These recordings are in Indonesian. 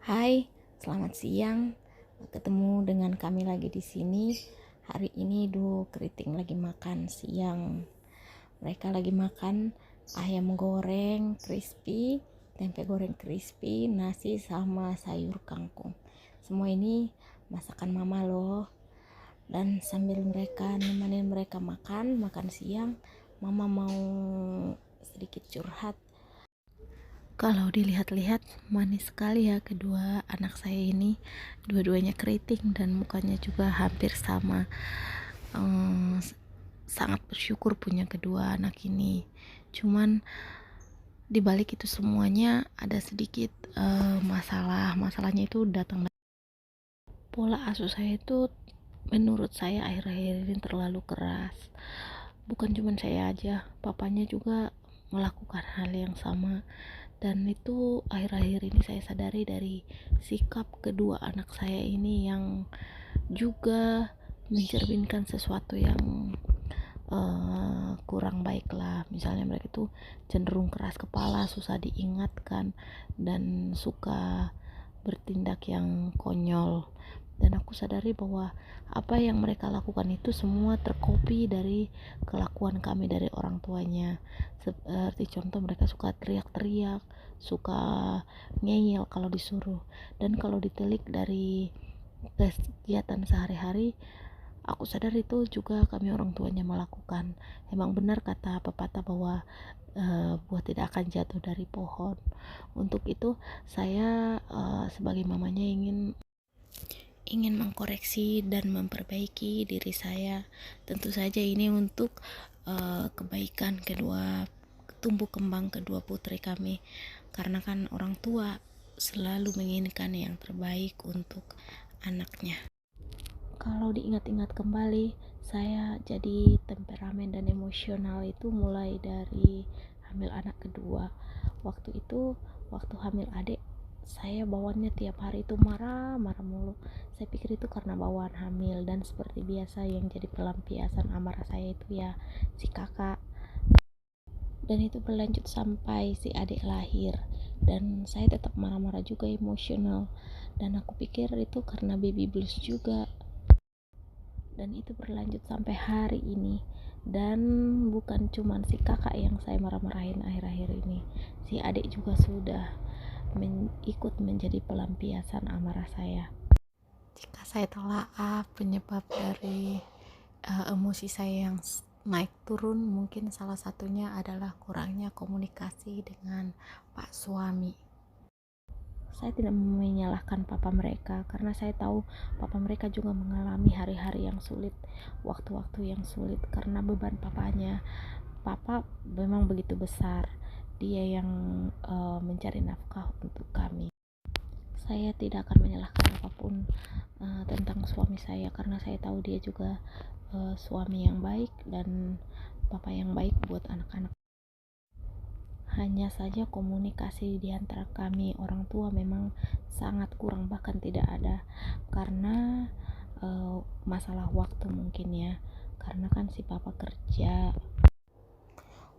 Hai, selamat siang. Ketemu dengan kami lagi di sini. Hari ini Duo Keriting lagi makan siang. Mereka lagi makan ayam goreng crispy, tempe goreng crispy, nasi sama sayur kangkung. Semua ini masakan mama loh. Dan sambil mereka nemenin mereka makan siang, mama mau sedikit curhat. Kalau dilihat-lihat manis sekali ya kedua anak saya ini, dua-duanya keriting dan mukanya juga hampir sama. Sangat bersyukur punya kedua anak ini. Cuman dibalik itu semuanya ada sedikit masalahnya itu datang dari pola asuh saya itu. Menurut saya akhir-akhir ini terlalu keras. Bukan cuma saya aja, papanya juga melakukan hal yang sama. Dan itu akhir-akhir ini saya sadari dari sikap kedua anak saya ini yang juga mencerminkan sesuatu yang kurang baik lah. Misalnya mereka itu cenderung keras kepala, susah diingatkan, dan suka bertindak yang konyol. Dan aku sadari bahwa apa yang mereka lakukan itu semua terkopi dari kelakuan kami dari orang tuanya. Seperti contoh, mereka suka teriak-teriak, suka ngeyel kalau disuruh. Dan kalau ditelik dari kegiatan sehari-hari, aku sadar itu juga kami orang tuanya melakukan. Emang benar kata pepatah bahwa buah tidak akan jatuh dari pohon. Untuk itu saya sebagai mamanya ingin mengkoreksi dan memperbaiki diri saya. Tentu saja ini untuk kebaikan kedua tumbuh kembang kedua putri kami, karena kan orang tua selalu menginginkan yang terbaik untuk anaknya. Kalau diingat-ingat kembali, saya jadi temperamen dan emosional itu mulai dari hamil anak kedua. Waktu hamil adik, saya bawaannya tiap hari itu marah-marah mulu. Saya pikir itu karena bawaan hamil, dan seperti biasa yang jadi pelampiasan amarah saya itu ya si kakak. Dan itu berlanjut sampai si adik lahir, dan saya tetap marah-marah juga, emosional. Dan aku pikir itu karena baby blues juga, dan itu berlanjut sampai hari ini. Dan bukan cuman si kakak yang saya marah-marahin akhir-akhir ini, si adik juga sudah ikut menjadi pelampiasan amarah saya. Jika saya telaah penyebab dari emosi saya yang naik turun, mungkin salah satunya adalah kurangnya komunikasi dengan pak suami. Saya tidak menyalahkan papa mereka, karena saya tahu papa mereka juga mengalami hari-hari yang sulit, waktu-waktu yang sulit, karena beban papanya. Papa memang begitu besar, dia yang mencari nafkah untuk kami. Saya tidak akan menyalahkan apapun tentang suami saya, karena saya tahu dia juga suami yang baik dan papa yang baik buat anak-anak. Hanya saja komunikasi di antara kami orang tua memang sangat kurang, bahkan tidak ada, karena masalah waktu mungkin ya, karena kan si papa kerja,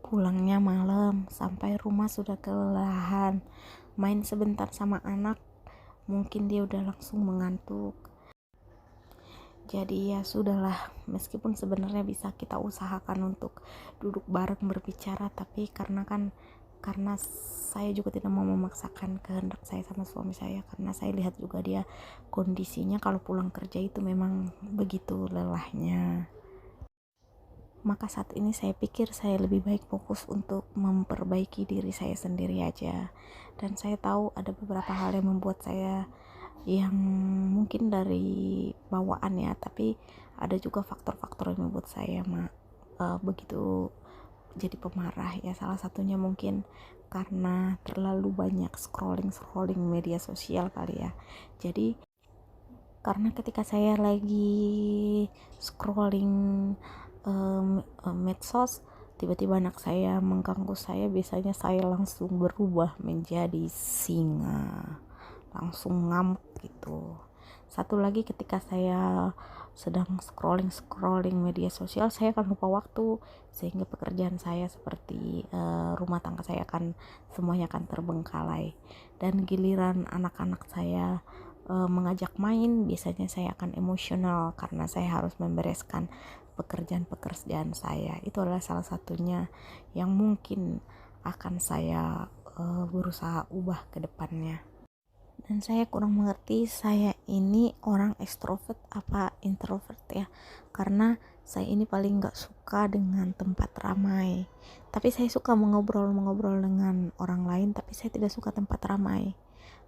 pulangnya malam, sampai rumah sudah kelelahan, main sebentar sama anak mungkin dia udah langsung mengantuk. Jadi ya sudahlah, meskipun sebenarnya bisa kita usahakan untuk duduk bareng berbicara, tapi karena saya juga tidak mau memaksakan kehendak saya sama suami saya, karena saya lihat juga dia kondisinya kalau pulang kerja itu memang begitu lelahnya. Maka saat ini saya pikir saya lebih baik fokus untuk memperbaiki diri saya sendiri aja. Dan saya tahu ada beberapa hal yang membuat saya, yang mungkin dari bawaan ya, tapi ada juga faktor-faktor yang membuat saya begitu jadi pemarah ya. Salah satunya mungkin karena terlalu banyak scrolling media sosial kali ya. Jadi karena ketika saya lagi scrolling medsos, tiba-tiba anak saya mengganggu saya, biasanya saya langsung berubah menjadi singa, langsung ngamuk gitu. Satu lagi, ketika saya sedang scrolling media sosial, saya akan lupa waktu, sehingga pekerjaan saya seperti rumah tangga saya semuanya akan terbengkalai. Dan giliran anak-anak saya mengajak main, biasanya saya akan emosional karena saya harus membereskan pekerjaan saya. Itu adalah salah satunya yang mungkin akan saya berusaha ubah ke depannya. Dan saya kurang mengerti, saya ini orang ekstrovert apa introvert ya, karena saya ini paling gak suka dengan tempat ramai, tapi saya suka mengobrol dengan orang lain, tapi saya tidak suka tempat ramai.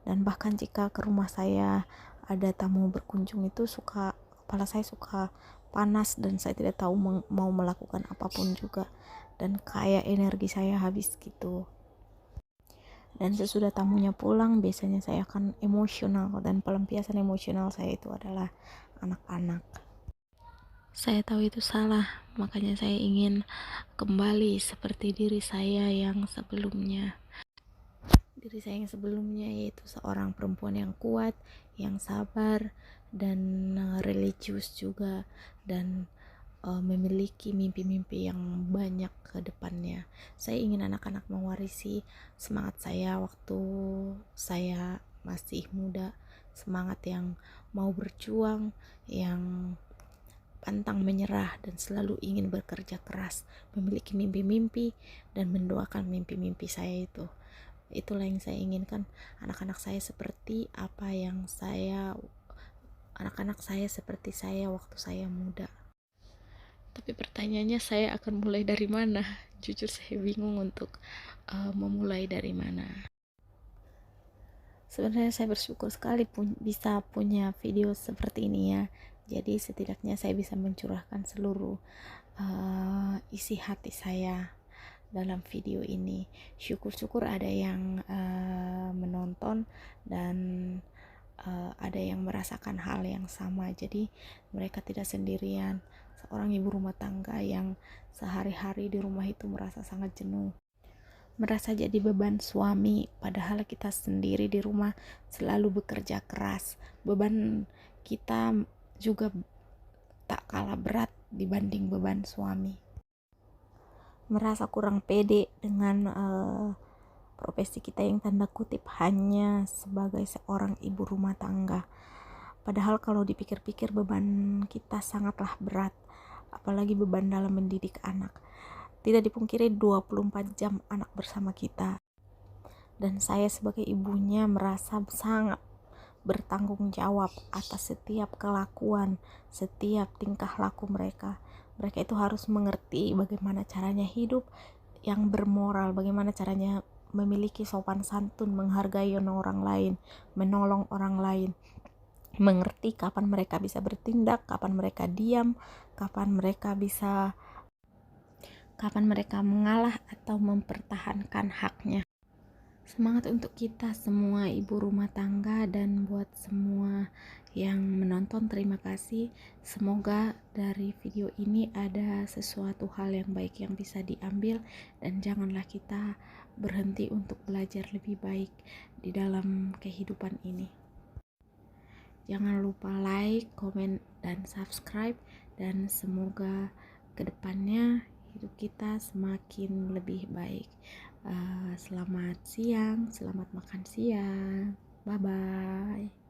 Dan bahkan jika ke rumah saya ada tamu berkunjung, itu kepala saya suka panas dan saya tidak tahu mau melakukan apapun juga, dan kayak energi saya habis gitu. Dan sesudah tamunya pulang, biasanya saya akan emosional, dan pelampiasan emosional saya itu adalah anak-anak. Saya tahu itu salah, makanya saya ingin kembali seperti diri saya yang sebelumnya. Diri saya yang sebelumnya yaitu seorang perempuan yang kuat, yang sabar, dan religius juga, dan memiliki mimpi-mimpi yang banyak ke depannya. Saya ingin anak-anak mewarisi semangat saya waktu saya masih muda, semangat yang mau berjuang, yang pantang menyerah dan selalu ingin bekerja keras, memiliki mimpi-mimpi dan mendoakan mimpi-mimpi saya itu. Itulah yang saya inginkan, anak-anak saya seperti seperti saya waktu saya muda. Tapi pertanyaannya, saya akan mulai dari mana? Jujur saya bingung untuk memulai dari mana. Sebenarnya saya bersyukur sekali bisa punya video seperti ini ya. Jadi setidaknya saya bisa mencurahkan seluruh isi hati saya dalam video ini. Syukur-syukur ada yang menonton dan ada yang merasakan hal yang sama. Jadi mereka tidak sendirian. Seorang ibu rumah tangga yang sehari-hari di rumah itu merasa sangat jenuh, merasa jadi beban suami, padahal kita sendiri di rumah selalu bekerja keras. Beban kita juga tak kalah berat dibanding beban suami. Merasa kurang pede dengan profesi kita yang tanda kutip hanya sebagai seorang ibu rumah tangga. Padahal kalau dipikir-pikir beban kita sangatlah berat, apalagi beban dalam mendidik anak. Tidak dipungkiri 24 jam anak bersama kita. Dan saya sebagai ibunya merasa sangat bertanggung jawab atas setiap kelakuan, setiap tingkah laku mereka. Mereka itu harus mengerti bagaimana caranya hidup yang bermoral, bagaimana caranya memiliki sopan santun, menghargai orang lain, menolong orang lain, mengerti kapan mereka bisa bertindak, kapan mereka diam, kapan mereka mengalah atau mempertahankan haknya. Semangat untuk kita semua ibu rumah tangga, dan buat semua yang menonton, terima kasih. Semoga dari video ini ada sesuatu hal yang baik yang bisa diambil, dan janganlah kita berhenti untuk belajar lebih baik di dalam kehidupan ini. Jangan lupa like, komen, dan subscribe, dan semoga kedepannya hidup kita semakin lebih baik. Selamat siang, selamat makan siang, bye bye.